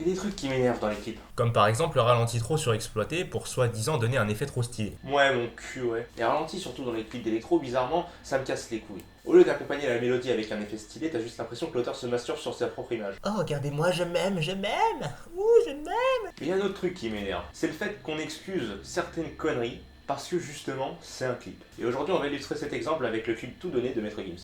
Il y a des trucs qui m'énervent dans les clips. Comme par exemple le ralenti trop surexploité pour soi-disant donner un effet trop stylé. Ouais, mon cul, ouais. Les ralentis, surtout dans les clips d'électro, bizarrement, ça me casse les couilles. Au lieu d'accompagner la mélodie avec un effet stylé, t'as juste l'impression que l'auteur se masturbe sur sa propre image. Oh, regardez-moi, je m'aime, ouh, je m'aime. Mais il y a un autre truc qui m'énerve, c'est le fait qu'on excuse certaines conneries parce que justement, c'est un clip. Et aujourd'hui, on va illustrer cet exemple avec le clip Tout donné de Maître Gims.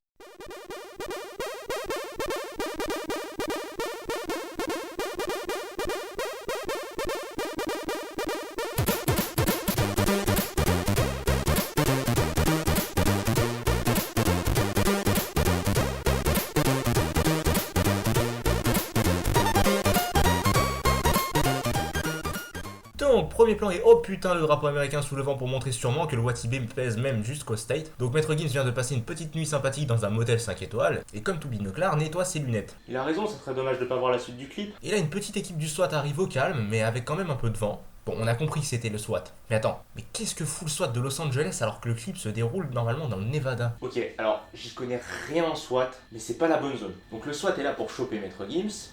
Donc, premier plan et oh putain, le drapeau américain sous le vent pour montrer sûrement que le Watibé pèse même jusqu'au State. Donc, Maître Gims vient de passer une petite nuit sympathique dans un motel 5 étoiles, et comme tout binoclard, nettoie ses lunettes. Il a raison, ça serait dommage de pas voir la suite du clip. Et là, une petite équipe du SWAT arrive au calme, mais avec quand même un peu de vent. Bon, on a compris que c'était le SWAT. Mais attends, mais qu'est-ce que fout le SWAT de Los Angeles alors que le clip se déroule normalement dans le Nevada? Ok, alors, j'y connais rien en SWAT, mais c'est pas la bonne zone. Donc le SWAT est là pour choper Maître Gims.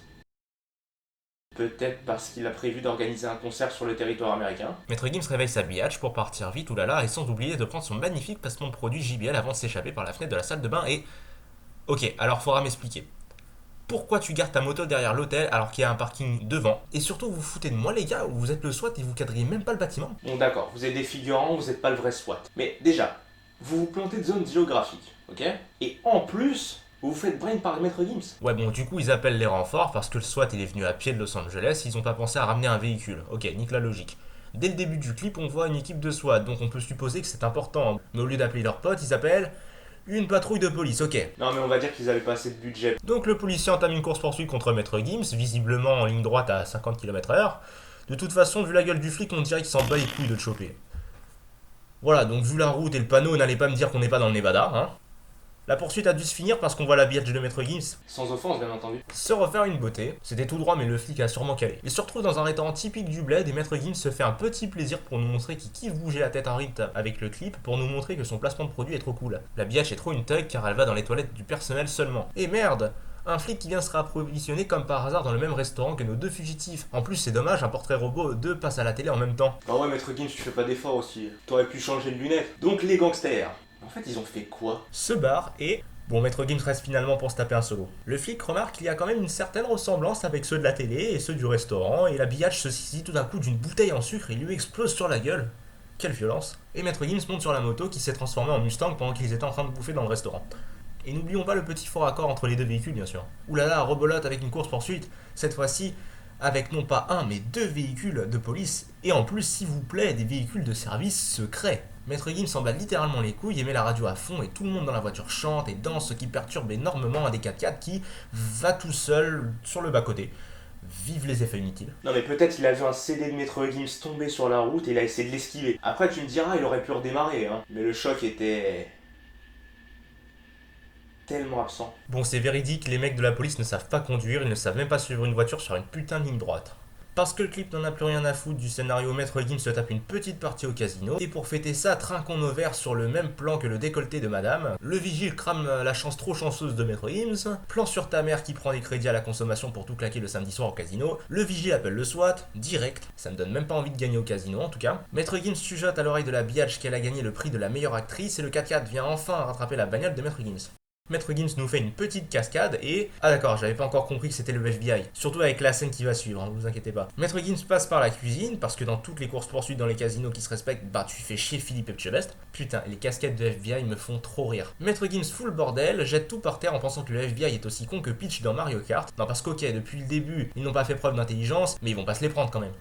Peut-être parce qu'il a prévu d'organiser un concert sur le territoire américain. Maître Gims réveille sa biatch pour partir vite oulala et sans oublier de prendre son magnifique placement de produit JBL avant de s'échapper par la fenêtre de la salle de bain et... Ok, alors faudra m'expliquer. Pourquoi tu gardes ta moto derrière l'hôtel alors qu'il y a un parking devant? Et surtout, vous vous foutez de moi les gars, ou vous êtes le SWAT et vous quadrillez même pas le bâtiment? Bon d'accord, vous êtes des figurants, vous n'êtes pas le vrai SWAT. Mais déjà, vous vous plantez de zone géographique, ok? Et en plus, vous vous faites brain par Maître Gims. Ouais bon, du coup ils appellent les renforts parce que le SWAT il est venu à pied de Los Angeles, ils ont pas pensé à ramener un véhicule. Ok, nique la logique. Dès le début du clip, on voit une équipe de SWAT, donc on peut supposer que c'est important. Mais au lieu d'appeler leurs potes, ils appellent une patrouille de police, ok. Non mais on va dire qu'ils avaient pas assez de budget. Donc le policier entame une course-poursuite contre Maître Gims, visiblement en ligne droite à 50 km/h. De toute façon, vu la gueule du flic, on dirait qu'il s'en bat les couilles de le choper. Voilà, donc vu la route et le panneau, n'allez pas me dire qu'on n'est pas dans le Nevada, hein. La poursuite a dû se finir parce qu'on voit la biatch de Maître Gims Sans offense bien entendu. se refaire une beauté. C'était tout droit, mais le flic a sûrement calé. Il se retrouve dans un restaurant typique du bled et Maître Gims se fait un petit plaisir pour nous montrer qu'il kiffe bouger la tête en rythme avec le clip pour nous montrer que son placement de produit est trop cool. La biatch est trop une thug car elle va dans les toilettes du personnel seulement. Et merde, un flic qui vient se réapprovisionner comme par hasard dans le même restaurant que nos deux fugitifs. En plus, c'est dommage, un portrait robot 2 passe à la télé en même temps. Bah ouais Maître Gims, tu fais pas d'effort aussi. T'aurais pu changer de lunettes. Donc les gangsters. En fait ils ont fait quoi? Se barre et... Bon, Maître Gims reste finalement pour se taper un solo. Le flic remarque qu'il y a quand même une certaine ressemblance avec ceux de la télé et ceux du restaurant, et la biatch se saisit tout d'un coup d'une bouteille en sucre et lui explose sur la gueule. Quelle violence. Et Maître Gims monte sur la moto qui s'est transformée en Mustang pendant qu'ils étaient en train de bouffer dans le restaurant. Et n'oublions pas le petit fort accord entre les deux véhicules, bien sûr. Oulala, rebolote avec une course-poursuite, cette fois-ci avec non pas un mais deux véhicules de police, et en plus, s'il vous plaît, des véhicules de service secrets. Maître Gims s'en bat littéralement les couilles et met la radio à fond et tout le monde dans la voiture chante et danse, ce qui perturbe énormément un des 4x4 qui va tout seul sur le bas-côté. Vive les effets inutiles. Non mais peut-être il a vu un CD de Maître Gims tomber sur la route et il a essayé de l'esquiver. Après tu me diras, il aurait pu redémarrer, hein. Mais le choc était... tellement absent. Bon, c'est véridique, les mecs de la police ne savent pas conduire, ils ne savent même pas suivre une voiture sur une putain de ligne droite. Parce que le clip n'en a plus rien à foutre du scénario, Maître Gims se tape une petite partie au casino. Et pour fêter ça, trinquons nos verres sur le même plan que le décolleté de madame. Le vigile crame la chance trop chanceuse de Maître Gims. Plan sur ta mère qui prend des crédits à la consommation pour tout claquer le samedi soir au casino. Le vigile appelle le SWAT, direct. Ça me donne même pas envie de gagner au casino en tout cas. Maître Gims chuchote à l'oreille de la biatch qu'elle a gagné le prix de la meilleure actrice et le 4x4 vient enfin rattraper la bagnole de Maître Gims. Maître Gims nous fait une petite cascade et... Ah d'accord, j'avais pas encore compris que c'était le FBI. Surtout avec la scène qui va suivre, ne vous inquiétez pas. Maître Gims passe par la cuisine, parce que dans toutes les courses-poursuites dans les casinos qui se respectent, bah tu fais chier Philippe Etchebest. Putain, les casquettes de FBI me font trop rire. Maître Gims fout le bordel, jette tout par terre en pensant que le FBI est aussi con que Peach dans Mario Kart. Non parce qu'ok, depuis le début, ils n'ont pas fait preuve d'intelligence, mais ils vont pas se les prendre quand même.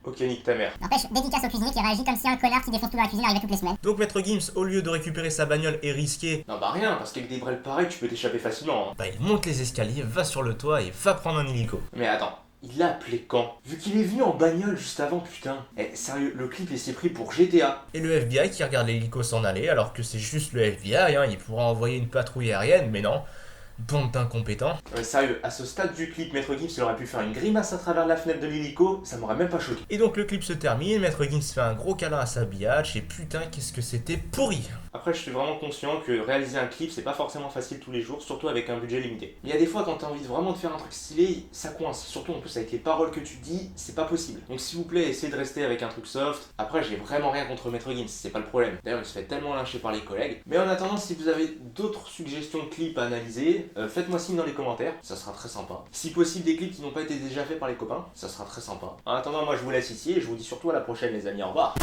Ok, nique ta mère. N'empêche, dédicace au cuisinier qui réagit comme si un connard qui défonce tout dans la cuisine arrivait toutes les semaines. Donc Maître Gims, au lieu de récupérer sa bagnole et risquer, Non bah rien, parce qu'avec des brels pareils, tu peux t'échapper facilement, hein. bah il monte les escaliers, va sur le toit et va prendre un hélico. Mais attends, il l'a appelé quand? Vu qu'il est venu en bagnole juste avant, putain. Eh, sérieux, le clip il s'est pris pour GTA. Et le FBI qui regarde l'hélico s'en aller alors que c'est juste le FBI, hein, il pourra envoyer une patrouille aérienne, mais non. Bande d'incompétents. Sérieux, à ce stade du clip, Maître Gims il aurait pu faire une grimace à travers la fenêtre de l'hélico, ça m'aurait même pas choqué. Et donc le clip se termine, Maître Gims fait un gros câlin à sa biatch, et putain qu'est-ce que c'était pourri. Après, je suis vraiment conscient que réaliser un clip, c'est pas forcément facile tous les jours, surtout avec un budget limité. Il y a des fois, quand t'as envie vraiment de faire un truc stylé, ça coince. Surtout en plus avec les paroles que tu dis, c'est pas possible. Donc s'il vous plaît, essayez de rester avec un truc soft. Après, j'ai vraiment rien contre Maître Gims, c'est pas le problème. D'ailleurs, il se fait tellement lyncher par les collègues. Mais en attendant, si vous avez d'autres suggestions de clips à analyser, faites-moi signe dans les commentaires, ça sera très sympa. Si possible, des clips qui n'ont pas été déjà faits par les copains, ça sera très sympa. En attendant, moi je vous laisse ici et je vous dis surtout à la prochaine les amis, au revoir.